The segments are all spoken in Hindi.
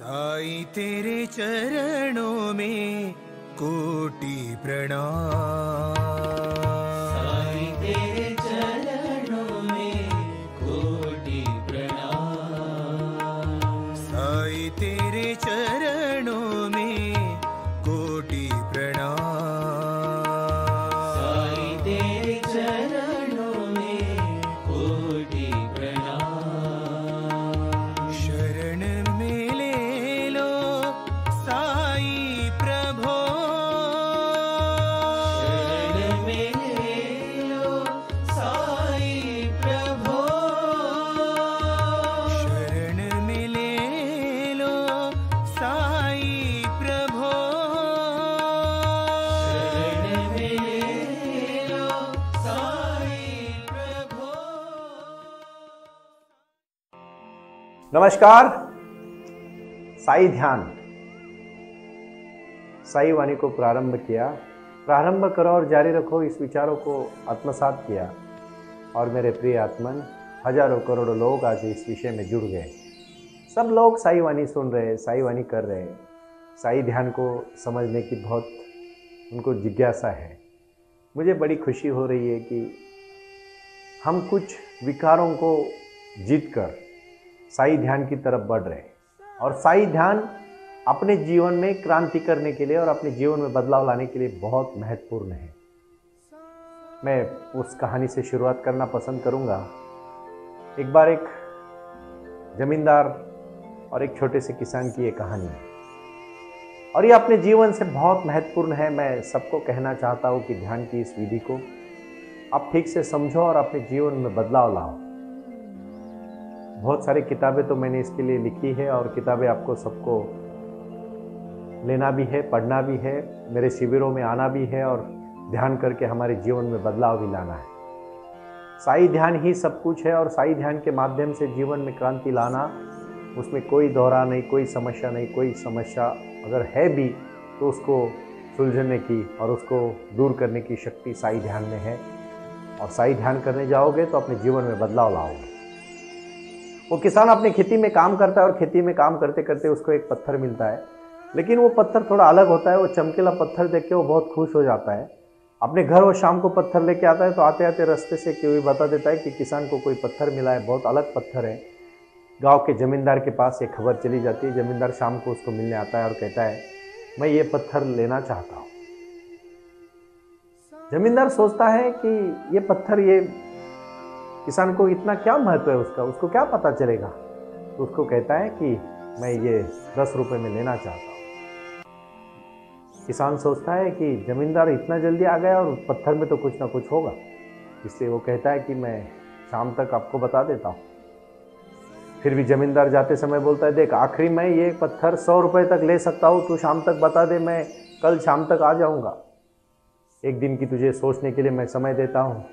साईं तेरे चरणों में कोटि प्रणाम। साईं तेरे चरणों में कोटि प्रणाम। साईं तेरे चरणों में कोटि प्रणाम। साईं तेरे चरणों में कोटि प्रणाम। शरण में ले लो साईं प्रभो। शरण में ले लो साईं प्रभो। शरण में ले लो साईं प्रभो। शरण में ले लो साईं प्रभो। नमस्कार। साई ध्यान, साई वाणी को प्रारंभ किया। प्रारंभ करो और जारी रखो, इस विचारों को आत्मसात किया और मेरे प्रिय आत्मन, हजारों करोड़ों लोग आज इस विषय में जुड़ गए। सब लोग साई वाणी सुन रहे, साई वाणी कर रहे, साई ध्यान को समझने की बहुत उनको जिज्ञासा है। मुझे बड़ी खुशी हो रही है कि हम कुछ विकारों को जीतकर साई ध्यान की तरफ बढ़ रहे हैं और साई ध्यान अपने जीवन में क्रांति करने के लिए और अपने जीवन में बदलाव लाने के लिए बहुत महत्वपूर्ण है। मैं उस कहानी से शुरुआत करना पसंद करूंगा। एक बार एक जमींदार और एक छोटे से किसान की ये कहानी है और ये अपने जीवन से बहुत महत्वपूर्ण है। मैं सबको कहना चाहता हूँ कि ध्यान की इस विधि को आप ठीक से समझो और अपने जीवन में बदलाव लाओ। बहुत सारी किताबें तो मैंने इसके लिए लिखी है और किताबें आपको सबको लेना भी है, पढ़ना भी है, मेरे शिविरों में आना भी है और ध्यान करके हमारे जीवन में बदलाव भी लाना है। साई ध्यान ही सब कुछ है और साई ध्यान के माध्यम से जीवन में क्रांति लाना, उसमें कोई दोहरा नहीं, कोई समस्या नहीं। कोई समस्या अगर है भी तो उसको सुलझने की और उसको दूर करने की शक्ति साई ध्यान में है। और साई ध्यान करने जाओगे तो अपने जीवन में बदलाव लाओगे। वो किसान अपनी खेती में काम करता है और खेती में काम करते करते उसको एक पत्थर मिलता है, लेकिन वो पत्थर थोड़ा अलग होता है। वो चमकीला पत्थर देख के वो बहुत खुश हो जाता है। अपने घर वो शाम को पत्थर लेके आता है तो आते आते रास्ते से कोई बता देता है कि किसान को कोई पत्थर मिला है, बहुत अलग पत्थर है। गांव के जमींदार के पास ये खबर चली जाती है। जमींदार शाम को उसको मिलने आता है और कहता है, मैं ये पत्थर लेना चाहता हूँ। जमींदार सोचता है कि ये पत्थर, ये किसान को इतना क्या महत्व है उसको क्या पता चलेगा। तो उसको कहता है कि मैं ये 10 रुपए में लेना चाहता हूँ। किसान सोचता है कि जमींदार इतना जल्दी आ गया और पत्थर में तो कुछ ना कुछ होगा, इसलिए वो कहता है कि मैं शाम तक आपको बता देता हूँ। फिर भी जमींदार जाते समय बोलता है, देख आखिरी मैं ये पत्थर 100 रुपए तक ले सकता हूँ, तू शाम तक बता दे, मैं कल शाम तक आ जाऊँगा। एक दिन की तुझे सोचने के लिए मैं समय देता हूँ।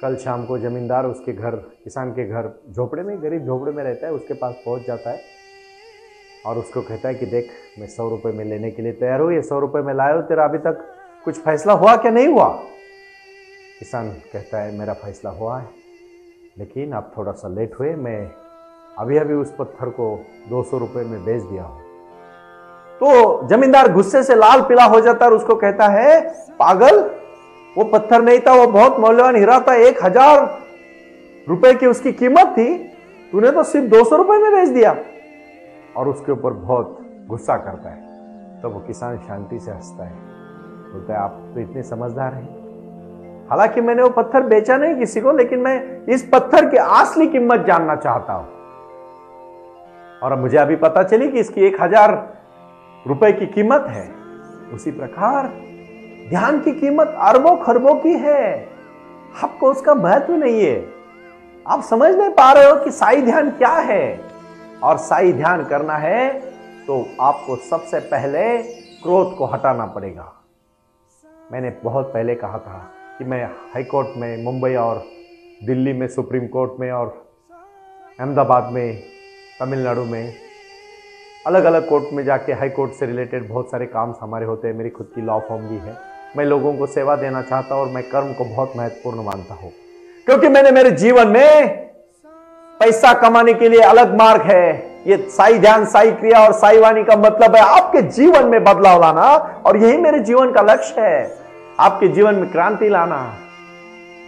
कल शाम को जमींदार उसके घर, किसान के घर, झोपड़े में, गरीब झोपड़े में रहता है, उसके पास पहुंच जाता है और उसको कहता है कि देख मैं 100 रुपये में लेने के लिए तैयार हूँ, ये 100 रुपये में लाया हूँ, तेरा अभी तक कुछ फैसला हुआ क्या नहीं हुआ। किसान कहता है मेरा फैसला हुआ है, लेकिन आप थोड़ा सा लेट हुए, मैं अभी अभी उस पत्थर को 200 रुपये में बेच दिया हूँ। तो जमींदार गुस्से से लाल पीला हो जाता है और उसको कहता है, पागल, वो पत्थर नहीं था, वो बहुत मूल्यवान हीरा था, 1000 रुपए की उसकी कीमत थी, तूने तो सिर्फ 200 रुपए में बेच दिया। और उसके ऊपर बहुत गुस्सा करता है। तो वो किसान शांति से हंसता है, बोलता है आप तो इतने समझदार हैं। हालांकि मैंने वो पत्थर बेचा नहीं किसी को, लेकिन मैं इस पत्थर की असली कीमत जानना चाहता हूं और अब मुझे अभी पता चली कि इसकी 1000 रुपए की कीमत है। उसी प्रकार ध्यान की कीमत अरबों खरबों की है, आपको उसका महत्व नहीं है। आप समझ नहीं पा रहे हो कि साई ध्यान क्या है। और साई ध्यान करना है तो आपको सबसे पहले क्रोध को हटाना पड़ेगा। मैंने बहुत पहले कहा था कि मैं हाई कोर्ट में, मुंबई और दिल्ली में सुप्रीम कोर्ट में और अहमदाबाद में, तमिलनाडु में, अलग अलग कोर्ट में जाके हाई कोर्ट से रिलेटेड बहुत सारे काम हमारे होते हैं। मेरी खुद की लॉ फॉर्म भी है। मैं लोगों को सेवा देना चाहता हूं और मैं कर्म को बहुत महत्वपूर्ण मानता हूं, क्योंकि मैंने मेरे जीवन में पैसा कमाने के लिए अलग मार्ग है ये साई ध्यान, साई क्रिया और साई वाणी का मतलब है आपके जीवन में बदलाव लाना, और यही मेरे जीवन का लक्ष्य है, आपके जीवन में क्रांति लाना।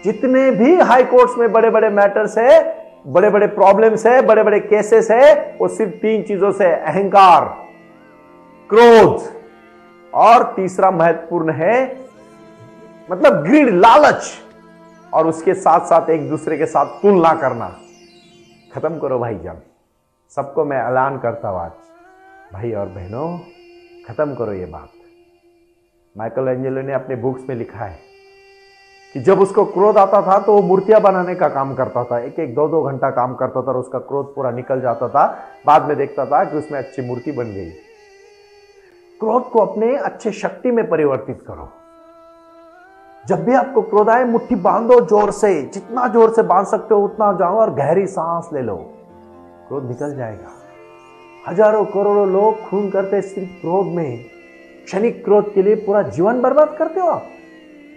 जितने भी हाई कोर्ट्स में बड़े बड़े मैटर्स है, बड़े बड़े प्रॉब्लम्स है, बड़े बड़े केसेस है, वो सिर्फ 3 चीजों से, अहंकार, क्रोध, और तीसरा महत्वपूर्ण है मतलब ग्रीड, लालच, और उसके साथ साथ एक दूसरे के साथ तुलना करना। खत्म करो भाईजान, सबको मैं ऐलान करता हूं आज, भाई और बहनों, खत्म करो ये बात। माइकल एंजेलो ने अपने बुक्स में लिखा है कि जब उसको क्रोध आता था तो वो मूर्तियां बनाने का काम करता था, 1-2 घंटा काम करता था और उसका क्रोध पूरा निकल जाता था। बाद में देखता था कि उसमें अच्छी मूर्ति बन गई। क्रोध को अपने अच्छे शक्ति में परिवर्तित करो। जब भी आपको क्रोध आए, मुट्ठी बांधो जोर से, जितना जोर से बांध सकते हो उतना जाओ और गहरी सांस ले लो, क्रोध निकल जाएगा। हजारों करोड़ों लोग खून करते सिर्फ क्रोध में, क्षणिक क्रोध के लिए पूरा जीवन बर्बाद करते हो आप।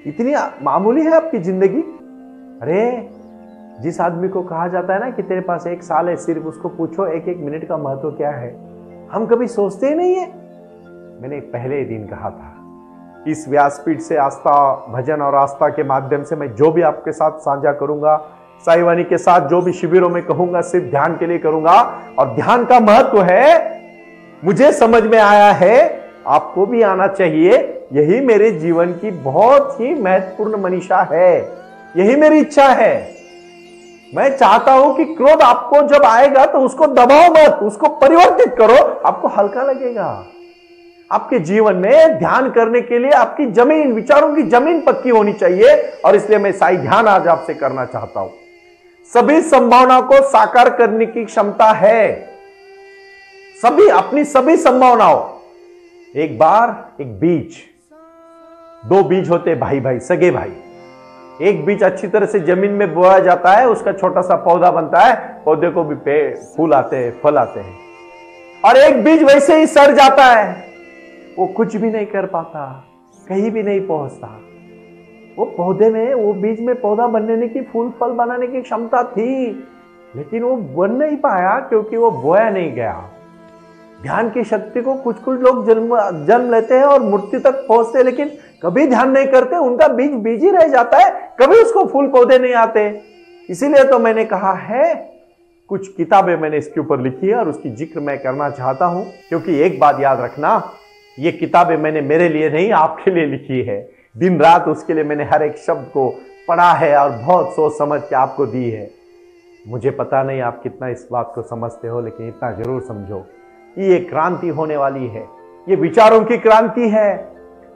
इतनी मामूली है आपकी जिंदगी। अरे जिस आदमी को कहा जाता है ना कि तेरे पास 1 साल है, सिर्फ उसको पूछो 1-1 मिनट का महत्व क्या है, हम कभी सोचते ही नहीं है। मैंने पहले ही दिन कहा था, इस व्यासपीठ से आस्था, भजन और आस्था के माध्यम से मैं जो भी आपके साथ साझा करूंगा, साई वाणी के साथ जो भी शिविरों में कहूंगा, सिर्फ ध्यान के लिए करूंगा। और ध्यान का महत्व है, मुझे समझ में आया है, आपको भी आना चाहिए। यही मेरे जीवन की बहुत ही महत्वपूर्ण मनीषा है, यही मेरी इच्छा है। मैं चाहता हूं कि क्रोध आपको जब आएगा तो उसको दबाओ मत, उसको परिवर्तित करो, आपको हल्का लगेगा। आपके जीवन में ध्यान करने के लिए आपकी जमीन, विचारों की जमीन पक्की होनी चाहिए। और इसलिए मैं साई ध्यान आज आपसे करना चाहता हूं। सभी संभावना को साकार करने की क्षमता है, सभी, अपनी सभी संभावनाओं। एक बार एक बीज, 2 बीज होते भाई भाई, सगे भाई। एक बीज अच्छी तरह से जमीन में बोया जाता है, उसका छोटा सा पौधा बनता है, पौधे को भी पेड़, फूल आते हैं, फल आते हैं। और एक बीज वैसे ही सड़ जाता है, वो कुछ भी नहीं कर पाता, कहीं भी नहीं पहुंचता। वो पौधे में, वो बीज में पौधा बनने की, फूल फल बनाने की क्षमता थी, लेकिन वो बन नहीं पाया क्योंकि वो बोया नहीं गया। ध्यान की शक्ति को कुछ लोग जन्म लेते हैं और मृत्यु तक पहुंचते हैं, लेकिन कभी ध्यान नहीं करते, उनका बीज बीज ही रह जाता है, कभी उसको फूल पौधे नहीं आते। इसीलिए तो मैंने कहा है, कुछ किताबें मैंने इसके ऊपर लिखी है और उसकी जिक्र मैं करना चाहता हूं। क्योंकि एक बात याद रखना, ये किताबें मैंने मेरे लिए नहीं, आपके लिए लिखी है। दिन रात उसके लिए मैंने हर एक शब्द को पढ़ा है और बहुत सोच समझ के आपको दी है। मुझे पता नहीं आप कितना इस बात को समझते हो, लेकिन इतना जरूर समझो कि ये क्रांति होने वाली है। ये विचारों की क्रांति है,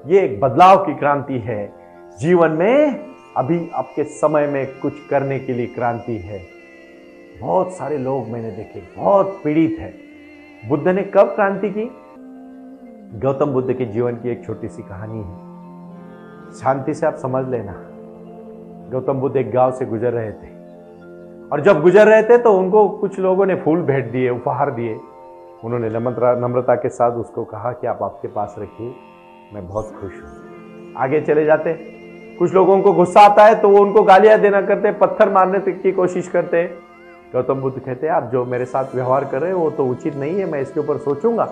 ये एक बदलाव की क्रांति है। जीवन में अभी आपके समय में कुछ करने के लिए क्रांति है। बहुत सारे लोग मैंने देखे बहुत पीड़ित है। बुद्ध ने कब क्रांति की? गौतम बुद्ध के जीवन की एक छोटी सी कहानी है, शांति से आप समझ लेना। गौतम बुद्ध एक गांव से गुजर रहे थे, और जब गुजर रहे थे तो उनको कुछ लोगों ने फूल भेंट दिए, उपहार दिए। उन्होंने नम्रता के साथ उसको कहा कि आप आपके पास रखिए, मैं बहुत खुश हूं। आगे चले जाते। कुछ लोगों को गुस्सा आता है तो वो उनको गालियां देना करते, पत्थर मारने की कोशिश करते। गौतम बुद्ध कहते हैं, आप जो मेरे साथ व्यवहार कर रहे हैं वो तो उचित नहीं है, मैं इसके ऊपर सोचूंगा।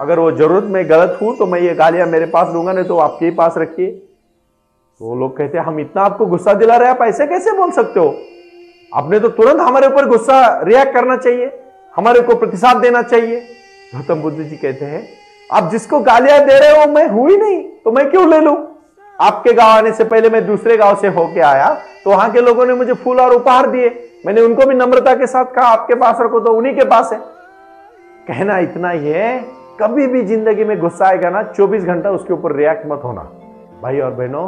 अगर वो जरूरत में गलत हूं तो मैं ये गालियां मेरे पास लूंगा, नहीं तो आपके ही पास रखिए। तो वो लोग कहते हैं, हम इतना आपको गुस्सा दिला रहे हैं, आप ऐसे कैसे बोल सकते हो? आपने तो तुरंत हमारे ऊपर गुस्सा रिएक्ट करना चाहिए, हमारे को प्रतिसाद देना चाहिए। गौतम बुद्ध जी कहते हैं, आप जिसको गालियां दे रहे हो मैं हूं ही नहीं, तो मैं क्यों ले लूं? आपके गांव आने से पहले मैं दूसरे गांव से होके आया, तो वहां के लोगों ने मुझे फूल और उपहार दिए, मैंने उनको भी नम्रता के साथ कहा आपके पास रखो, तो उन्हीं के पास है। कहना इतना ही है, कभी भी जिंदगी में गुस्सा आएगा ना, 24 घंटा उसके ऊपर रिएक्ट मत होना। भाई और बहनों,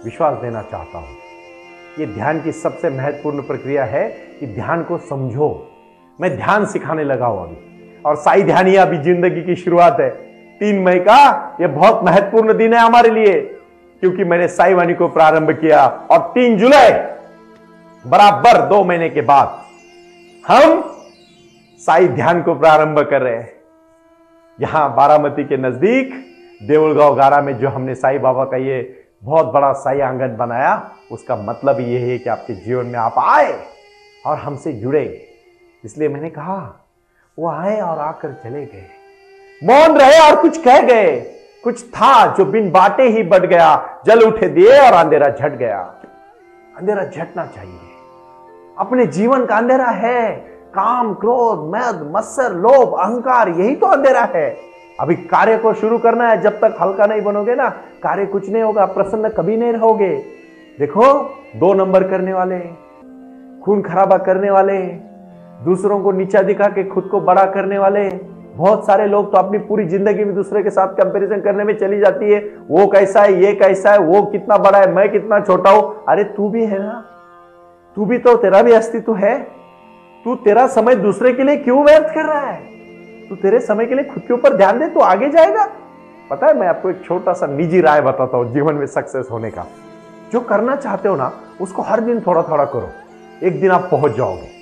विश्वास देना चाहता हूं, ये ध्यान की सबसे महत्वपूर्ण प्रक्रिया है कि ध्यान को समझो। मैं ध्यान सिखाने लगा हूं अभी, और साई ध्यानिया अभी जिंदगी की शुरुआत है। 3 मई का यह बहुत महत्वपूर्ण दिन है हमारे लिए, क्योंकि मैंने साई वाणी को प्रारंभ किया, और 3 जुलाई बराबर 2 महीने के बाद हम साई ध्यान को प्रारंभ कर रहे हैं। यहां बारामती के नजदीक देवलगांव गारा में जो हमने साई बाबा का ये बहुत बड़ा साई आंगन बनाया, उसका मतलब ये है कि आपके जीवन में आप आए और हमसे जुड़े। इसलिए मैंने कहा, वो आए और आकर चले गए, मौन रहे और कुछ कह गए। कुछ था जो बिन बाटे ही बढ़ गया, जल उठे दिए और अंधेरा झट गया। अंधेरा झटना चाहिए। अपने जीवन का अंधेरा है काम, क्रोध, मद, मत्सर, लोभ, अहंकार, यही तो अंधेरा है। अभी कार्य को शुरू करना है। जब तक हल्का नहीं बनोगे ना, कार्य कुछ नहीं होगा, प्रसन्न कभी नहीं रहोगे। देखो, 2 नंबर करने वाले, खून खराबा करने वाले, दूसरों को नीचा दिखा के खुद को बड़ा करने वाले, बहुत सारे लोग तो अपनी पूरी जिंदगी में दूसरे के साथ कंपैरिजन करने में चली जाती है। वो कैसा है, ये कैसा है, वो कितना बड़ा है, मैं कितना छोटा हूं। अरे तू भी है ना, तू भी तो, तेरा भी अस्तित्व है। तू तेरा समय दूसरे के लिए क्यों व्यर्थ कर रहा है? तू तेरे समय के लिए खुद के ऊपर ध्यान दे, तो आगे जाएगा। पता है, मैं आपको एक छोटा सा निजी राय बताता हूं जीवन में सक्सेस होने का। जो करना चाहते हो ना, उसको हर दिन थोड़ा थोड़ा करो, एक दिन आप पहुंच जाओगे।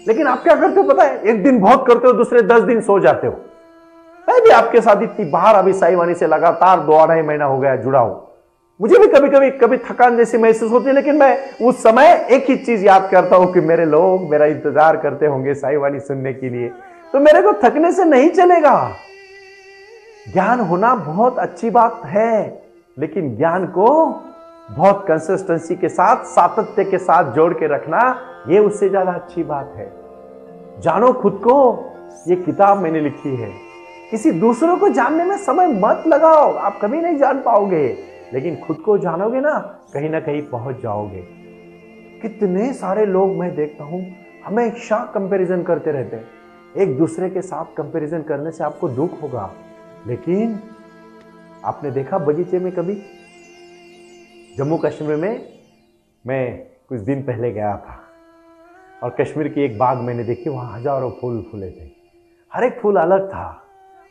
लेकिन आप क्या करते हो पता है? एक दिन बहुत करते हो, दूसरे 10 दिन सो जाते हो। मैं भी आपके साथ इतनी बाहर अभी साई वाणी से लगातार 2-2.5 महीना हो गया जुड़ा हूं। मुझे भी कभी थकान जैसी महसूस होती है, लेकिन मैं उस समय एक ही चीज याद करता हूं कि मेरे लोग मेरा इंतजार करते होंगे साई वाणी सुनने के लिए, तो मेरे को थकने से नहीं चलेगा। ज्ञान होना बहुत अच्छी बात है, लेकिन ज्ञान को बहुत कंसिस्टेंसी के साथ, सातत्य के साथ जोड़ के रखना, ये उससे ज्यादा अच्छी बात है। जानो खुद को, ये किताब मैंने लिखी है। किसी दूसरों को जानने में समय मत लगाओ, आप कभी नहीं जान पाओगे। लेकिन खुद को जानोगे ना कहीं पहुंच जाओगे। कितने सारे लोग मैं देखता हूं, हमेशा कंपैरिजन करते रहते हैं। एक दूसरे के साथ कंपैरिजन करने से आपको दुख होगा। लेकिन आपने देखा बगीचे में कभी? जम्मू कश्मीर में मैं कुछ दिन पहले गया था और कश्मीर की एक बाग मैंने देखी, वहां हजारों फूल फूले थे। हर एक फूल अलग था,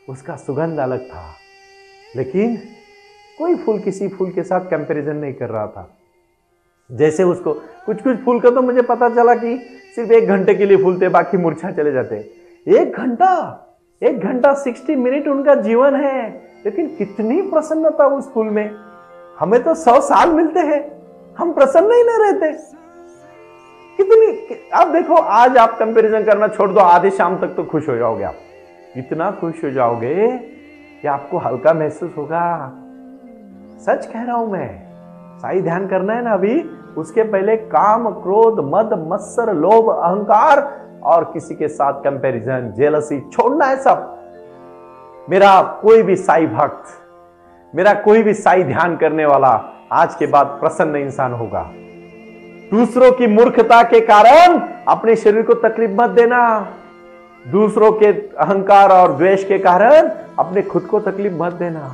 उसका सुगंध अलग था, लेकिन कोई फूल किसी फूल के साथ कंपैरिजन नहीं कर रहा था। जैसे उसको कुछ फूल का तो मुझे पता चला कि सिर्फ 1 घंटे के लिए फूलते, बाकी मुरझा चले जाते। 1 घंटा 60 मिनट उनका जीवन है, लेकिन कितनी प्रसन्नता उस फूल में। हमें तो 100 साल मिलते हैं, हम प्रसन्न ही नहीं रहते। कितनी, आप देखो, आज आप कंपैरिजन करना छोड़ दो, आधी शाम तक तो खुश हो जाओगे। आप इतना खुश हो जाओगे कि आपको हल्का महसूस होगा। सच कह रहा हूं मैं। साई ध्यान करना है ना अभी, उसके पहले काम, क्रोध, मद, मत्सर, लोभ, अहंकार और किसी के साथ कंपैरिजन, जेलसी छोड़ना है सब। मेरा कोई भी साई भक्त, मेरा कोई भी साई ध्यान करने वाला आज के बाद प्रसन्न इंसान होगा। दूसरों की मूर्खता के कारण अपने शरीर को तकलीफ मत देना। दूसरों के अहंकार और द्वेष के कारण अपने खुद को तकलीफ मत देना।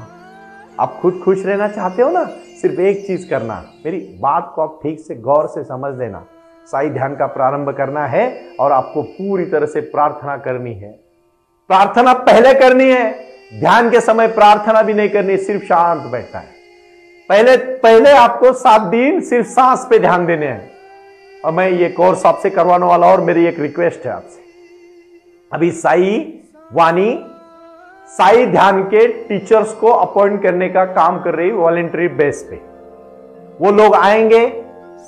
आप खुद खुश रहना चाहते हो ना, सिर्फ एक चीज करना, मेरी बात को आप ठीक से गौर से समझ लेना। साई ध्यान का प्रारंभ करना है और आपको पूरी तरह से प्रार्थना करनी है। प्रार्थना पहले करनी है, ध्यान के समय प्रार्थना भी नहीं करनी, सिर्फ शांत बैठना है। पहले आपको 7 दिन सिर्फ सांस पे ध्यान देने हैं। और मैं ये कोर्स आपसे करवाने वाला, और मेरी एक रिक्वेस्ट है आपसे। अभी साई वाणी साई ध्यान के टीचर्स को अपॉइंट करने का काम कर रही, वॉलंटरी बेस पे। वो लोग आएंगे,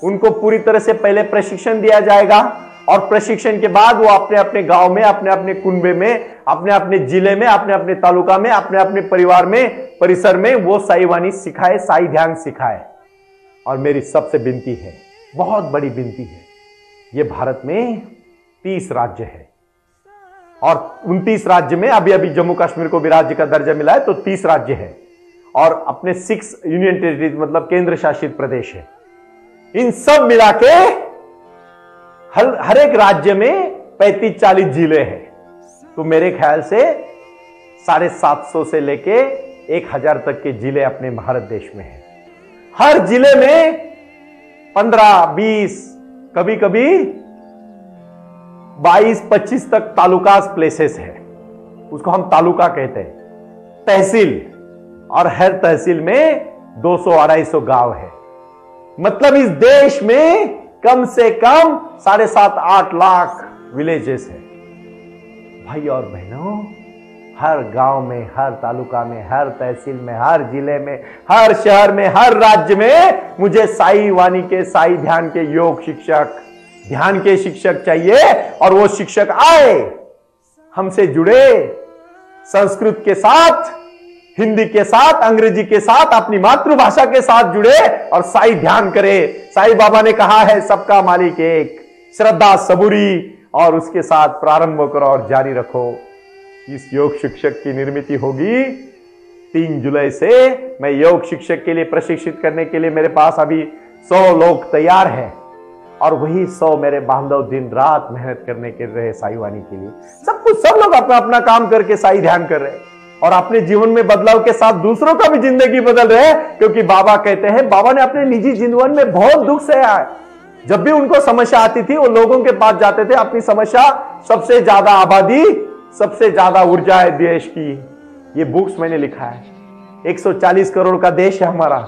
उनको पूरी तरह से पहले प्रशिक्षण दिया जाएगा, और प्रशिक्षण के बाद वो अपने अपने गांव में, अपने अपने कुनबे में, अपने अपने जिले में, अपने अपने तालुका में, अपने अपने परिवार में, परिसर में वो साई वाणी सिखाए, साई ध्यान सिखाए। और मेरी सबसे विनती है, बहुत बड़ी विनती है, ये भारत में 30 राज्य है, और 29 राज्य में अभी जम्मू कश्मीर को भी राज्य का दर्जा मिला है, तो 30 राज्य है, और अपने 6 यूनियन टेरिटरीज मतलब केंद्र शासित प्रदेश है। इन सब मिला के हर एक राज्य में 35-40 जिले हैं। तो मेरे ख्याल से 750 से लेके 1000 तक के जिले अपने भारत देश में हैं। हर जिले में 15-20, कभी कभी 22-25 तक तालुकास प्लेसेस है, उसको हम तालुका कहते हैं, तहसील, और हर तहसील में 200-250 गांव है। मतलब इस देश में कम से कम 7.5-8 लाख विलेजेस है। भाई और बहनों, हर गांव में, हर तालुका में, हर तहसील में, हर जिले में, हर शहर में, हर राज्य में मुझे साई वाणी के, साई ध्यान के योग शिक्षक, ध्यान के शिक्षक चाहिए, और वो शिक्षक आए। हमसे जुड़े, संस्कृत के साथ, हिंदी के साथ, अंग्रेजी के साथ, अपनी मातृभाषा के साथ जुड़े और साई ध्यान करे। साई बाबा ने कहा है सबका मालिक एक, श्रद्धा सबूरी, और उसके साथ प्रारंभ करो और जारी रखो। इस योग शिक्षक की निर्मित होगी 3 जुलाई से। मैं योग शिक्षक के लिए प्रशिक्षित करने के लिए मेरे पास अभी 100 लोग तैयार हैं, और वही 100 मेरे बांधव दिन रात मेहनत करने के रहे साई वाणी के लिए। सब लोग अपना अपना काम करके साई ध्यान कर रहे हैं और अपने जीवन में बदलाव के साथ दूसरों का भी जिंदगी बदल रहे हैं। क्योंकि बाबा कहते हैं, बाबा ने अपने निजी जीवन में बहुत दुख सहा है। जब भी उनको समस्या आती थी वो लोगों के पास जाते थे अपनी समस्या। सबसे ज्यादा आबादी, सबसे ज्यादा ऊर्जा है देश की। ये बुक्स मैंने लिखा है। 140 करोड़ का देश है हमारा।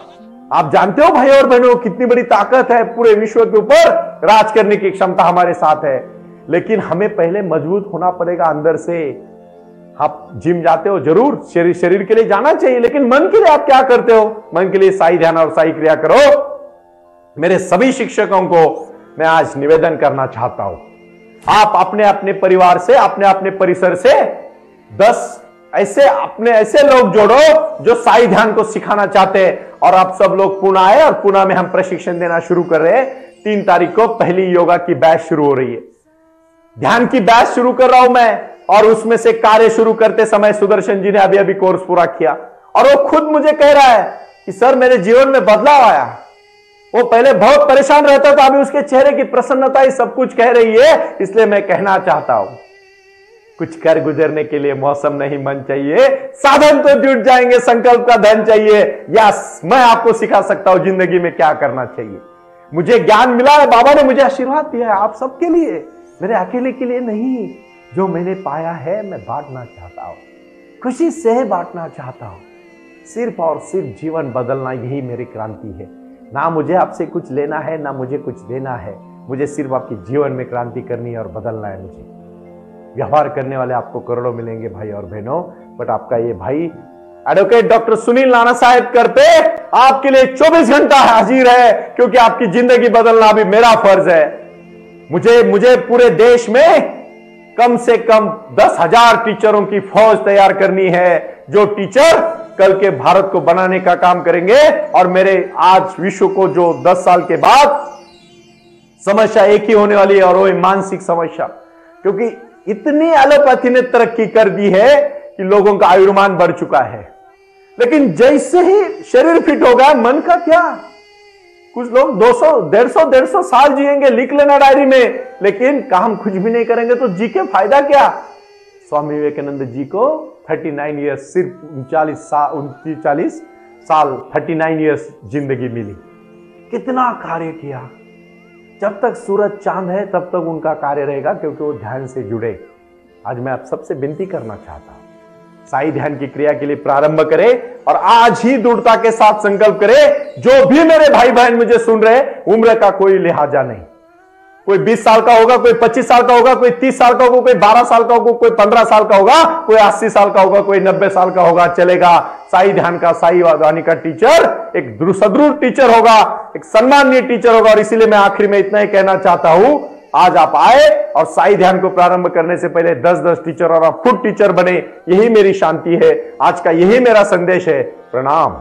आप जानते हो भाई और बहनों कितनी बड़ी ताकत है, पूरे विश्व के ऊपर राज करने की क्षमता हमारे साथ है। लेकिन हमें पहले मजबूत होना पड़ेगा अंदर से। आप जिम जाते हो जरूर, शरीर के लिए जाना चाहिए, लेकिन मन के लिए आप क्या करते हो? मन के लिए साई ध्यान और साई क्रिया करो। मेरे सभी शिक्षकों को मैं आज निवेदन करना चाहता हूं, आप अपने अपने परिवार से, अपने अपने परिसर से 10 ऐसे लोग जोड़ो जो साई ध्यान को सिखाना चाहते हैं। और आप सब लोग पुणे आए और पुणे में हम प्रशिक्षण देना शुरू कर रहे हैं। 3 तारीख को पहली योगा की बैच शुरू हो रही है, ध्यान की बैच शुरू कर रहा हूं मैं। और उसमें से कार्य शुरू करते समय सुदर्शन जी ने अभी कोर्स पूरा किया, और वो खुद मुझे कह रहा है कि सर मेरे जीवन में बदलाव आया। वो पहले बहुत परेशान रहता था, अभी उसके चेहरे की प्रसन्नता ही सब कुछ कह रही है। इसलिए मैं कहना चाहता हूं, कुछ कर गुजरने के लिए मौसम नहीं मन चाहिए, साधन तो जुट जाएंगे, संकल्प का धन चाहिए। यस, मैं आपको सिखा सकता हूं जिंदगी में क्या करना चाहिए। मुझे ज्ञान मिला है, बाबा ने मुझे आशीर्वाद दिया है आप सबके लिए, मेरे अकेले के लिए नहीं। जो मैंने पाया है मैं बांटना चाहता हूं, खुशी से बांटना चाहता हूं। सिर्फ और सिर्फ जीवन बदलना, यही मेरी क्रांति है। ना मुझे आपसे कुछ लेना है, ना मुझे कुछ देना है। मुझे सिर्फ आपके जीवन में क्रांति करनी है और बदलना है। मुझे व्यवहार करने वाले आपको करोड़ों मिलेंगे भाई और बहनों, बट आपका ये भाई एडवोकेट डॉक्टर सुनील नाना साहेब कर पे आपके लिए 24 घंटा हाजिर है, क्योंकि आपकी जिंदगी बदलना भी मेरा फर्ज है। मुझे पूरे देश में कम से कम 10,000 टीचरों की फौज तैयार करनी है, जो टीचर कल के भारत को बनाने का काम करेंगे। और मेरे आज विश्व को जो 10 साल के बाद समस्या एक ही होने वाली है, और वो मानसिक समस्या। क्योंकि इतनी एलोपैथी ने तरक्की कर दी है कि लोगों का आयुर्मान बढ़ चुका है, लेकिन जैसे ही शरीर फिट होगा, मन का क्या? कुछ लोग 200-150 साल जिएंगे, लिख लेना डायरी में, लेकिन काम कुछ भी नहीं करेंगे तो जी के फायदा क्या? स्वामी विवेकानंद जी को 39 ईयर्स, सिर्फ 39 साल 39 ईयर्स जिंदगी मिली। कितना कार्य किया। जब तक सूरज चांद है तब तक उनका कार्य रहेगा, क्योंकि वो ध्यान से जुड़े। आज मैं आप सबसे विनती करना चाहता हूं, साई ध्यान की क्रिया के लिए प्रारंभ करें और आज ही दृढ़ता के साथ संकल्प करें। जो भी मेरे भाई बहन मुझे सुन रहे, उम्र का कोई लिहाजा नहीं। कोई 20 साल का होगा, कोई 25 साल का होगा, कोई 30 साल का होगा, कोई 12 साल का होगा, कोई 15 साल का होगा, कोई 80 साल का होगा, कोई 90 साल का होगा, चलेगा। साई ध्यान का, साई वाणी का टीचर एक सुदृढ़ टीचर होगा, एक सम्माननीय टीचर होगा। और इसीलिए मैं आखिरी में इतना ही कहना चाहता हूं, आज आप आए और साई ध्यान को प्रारंभ करने से पहले 10-10 टीचर और आप खुद टीचर बने। यही मेरी शांति है, आज का यही मेरा संदेश है। प्रणाम।